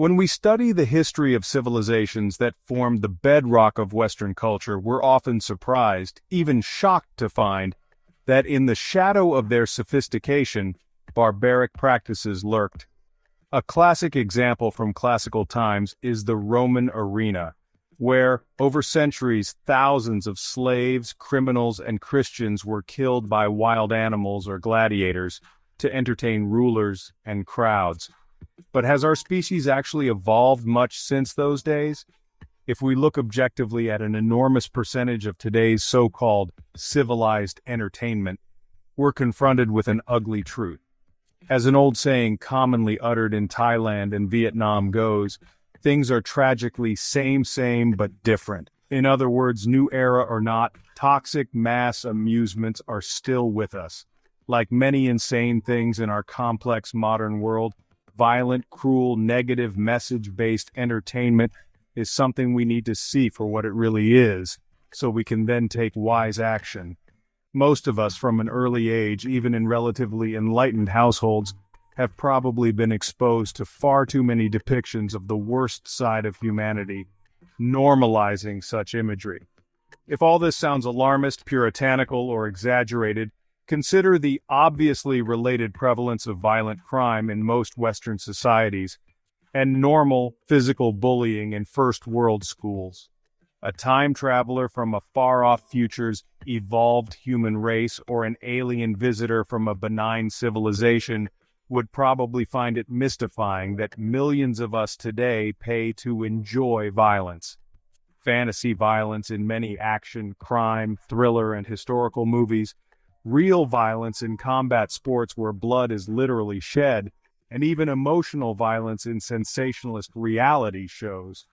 When we study the history of civilizations that formed the bedrock of Western culture, we're often surprised, even shocked to find, that in the shadow of their sophistication, barbaric practices lurked. A classic example from classical times is the Roman arena, where, over centuries, thousands of slaves, criminals, and Christians were killed by wild animals or gladiators to entertain rulers and crowds. But has our species actually evolved much since those days? If we look objectively at an enormous percentage of today's so-called civilized entertainment, we're confronted with an ugly truth. As an old saying commonly uttered in Thailand and Vietnam goes, things are tragically same but different. In other words, new era or not, toxic mass amusements are still with us. Like many insane things in our complex modern world, violent, cruel, negative, message-based entertainment is something we need to see for what it really is, so we can then take wise action. Most of us from an early age, even in relatively enlightened households, have probably been exposed to far too many depictions of the worst side of humanity, normalizing such imagery. If all this sounds alarmist, puritanical, or exaggerated, consider the obviously related prevalence of violent crime in most Western societies, and normal physical bullying in first world schools. A time traveler from a far-off future's evolved human race or an alien visitor from a benign civilization would probably find it mystifying that millions of us today pay to enjoy violence. Fantasy violence in many action, crime, thriller, and historical movies, real violence in combat sports where blood is literally shed, and even emotional violence in sensationalist reality shows.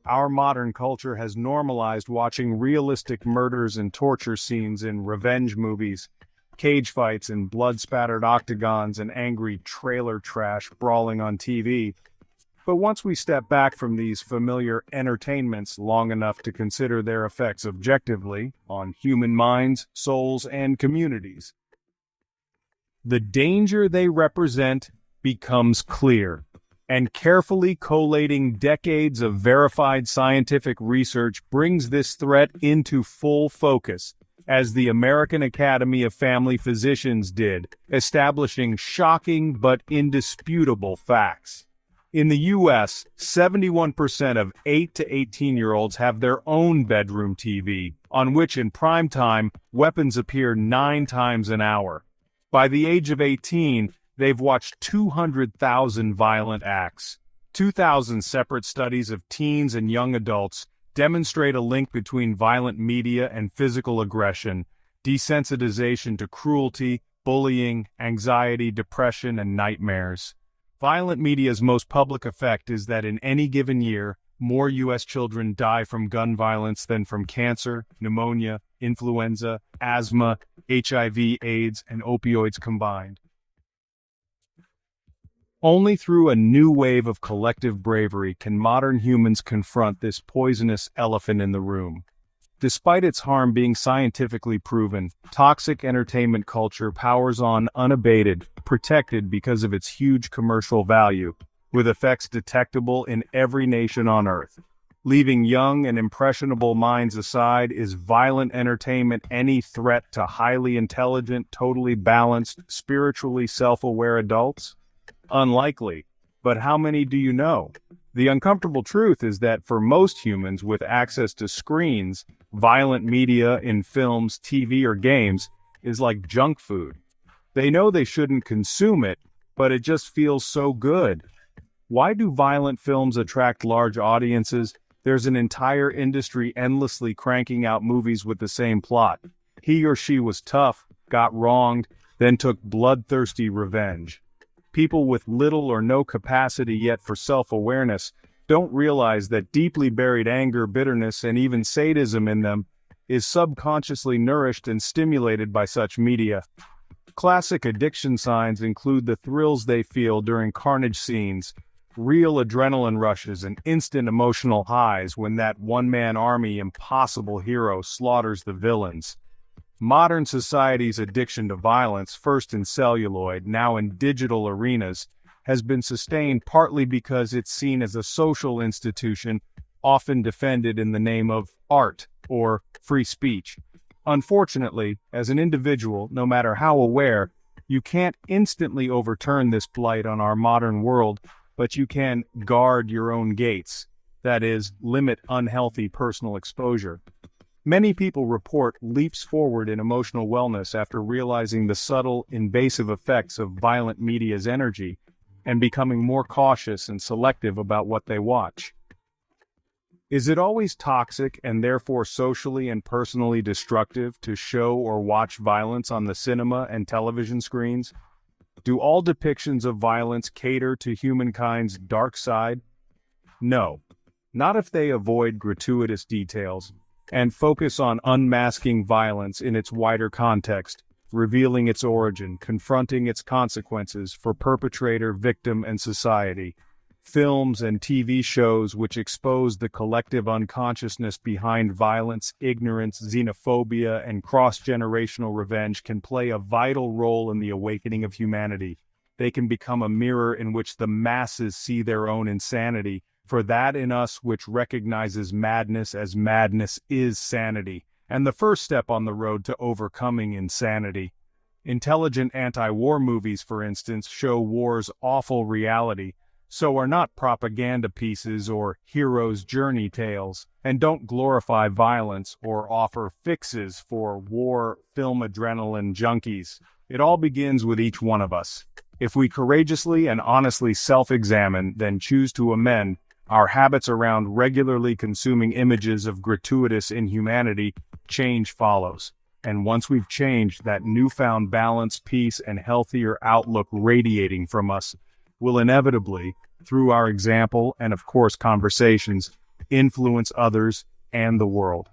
Our modern culture has normalized watching realistic murders and torture scenes in revenge movies, cage fights in blood-spattered octagons, and angry trailer trash brawling on TV. But once we step back from these familiar entertainments long enough to consider their effects objectively on human minds, souls, and communities, the danger they represent becomes clear, and carefully collating decades of verified scientific research brings this threat into full focus, as the American Academy of Family Physicians did, establishing shocking but indisputable facts. In the U.S., 71% of 8 to 18-year-olds have their own bedroom TV, on which in prime time, weapons appear 9 times an hour. By the age of 18, they've watched 200,000 violent acts. 2,000 separate studies of teens and young adults demonstrate a link between violent media and physical aggression, desensitization to cruelty, bullying, anxiety, depression, and nightmares. Violent media's most public effect is that in any given year, more U.S. children die from gun violence than from cancer, pneumonia, influenza, asthma, HIV, AIDS, and opioids combined. Only through a new wave of collective bravery can modern humans confront this poisonous elephant in the room. Despite its harm being scientifically proven, toxic entertainment culture powers on unabated, protected because of its huge commercial value, with effects detectable in every nation on Earth. Leaving young and impressionable minds aside, is violent entertainment any threat to highly intelligent, totally balanced, spiritually self-aware adults? Unlikely. But how many do you know? The uncomfortable truth is that for most humans with access to screens, violent media in films, TV, or games is like junk food. They know they shouldn't consume it, but it just feels so good. Why do violent films attract large audiences? There's an entire industry endlessly cranking out movies with the same plot. He or she was tough, got wronged, then took bloodthirsty revenge. People with little or no capacity yet for self-awareness don't realize that deeply buried anger, bitterness, and even sadism in them is subconsciously nourished and stimulated by such media. Classic addiction signs include the thrills they feel during carnage scenes, real adrenaline rushes, and instant emotional highs when that one-man army impossible hero slaughters the villains. Modern society's addiction to violence, first in celluloid, now in digital arenas, has been sustained partly because it's seen as a social institution, often defended in the name of art or free speech. Unfortunately, as an individual, no matter how aware, you can't instantly overturn this blight on our modern world, but you can guard your own gates. That is, limit unhealthy personal exposure. Many people report leaps forward in emotional wellness after realizing the subtle, invasive effects of violent media's energy and becoming more cautious and selective about what they watch. Is it always toxic and therefore socially and personally destructive to show or watch violence on the cinema and television screens? Do all depictions of violence cater to humankind's dark side? No, not if they avoid gratuitous details and focus on unmasking violence in its wider context, revealing its origin, confronting its consequences for perpetrator, victim, and society. Films and TV shows which expose the collective unconsciousness behind violence, ignorance, xenophobia, and cross-generational revenge can play a vital role in the awakening of humanity. They can become a mirror in which the masses see their own insanity, for that in us which recognizes madness as madness is sanity, and the first step on the road to overcoming insanity. Intelligent anti-war movies, for instance, show war's awful reality, so are not propaganda pieces or heroes' journey tales, and don't glorify violence or offer fixes for war film adrenaline junkies. It all begins with each one of us. If we courageously and honestly self-examine, then choose to amend our habits around regularly consuming images of gratuitous inhumanity, change follows. And once we've changed, that newfound balance, peace, and healthier outlook radiating from us will inevitably, through our example and of course conversations, influence others and the world.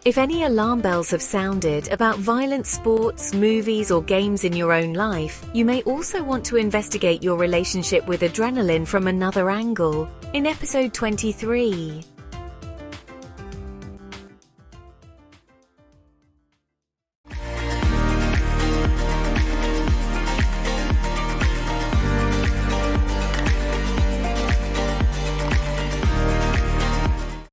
If any alarm bells have sounded about violent sports, movies, or games in your own life, you may also want to investigate your relationship with adrenaline from another angle. In episode 23,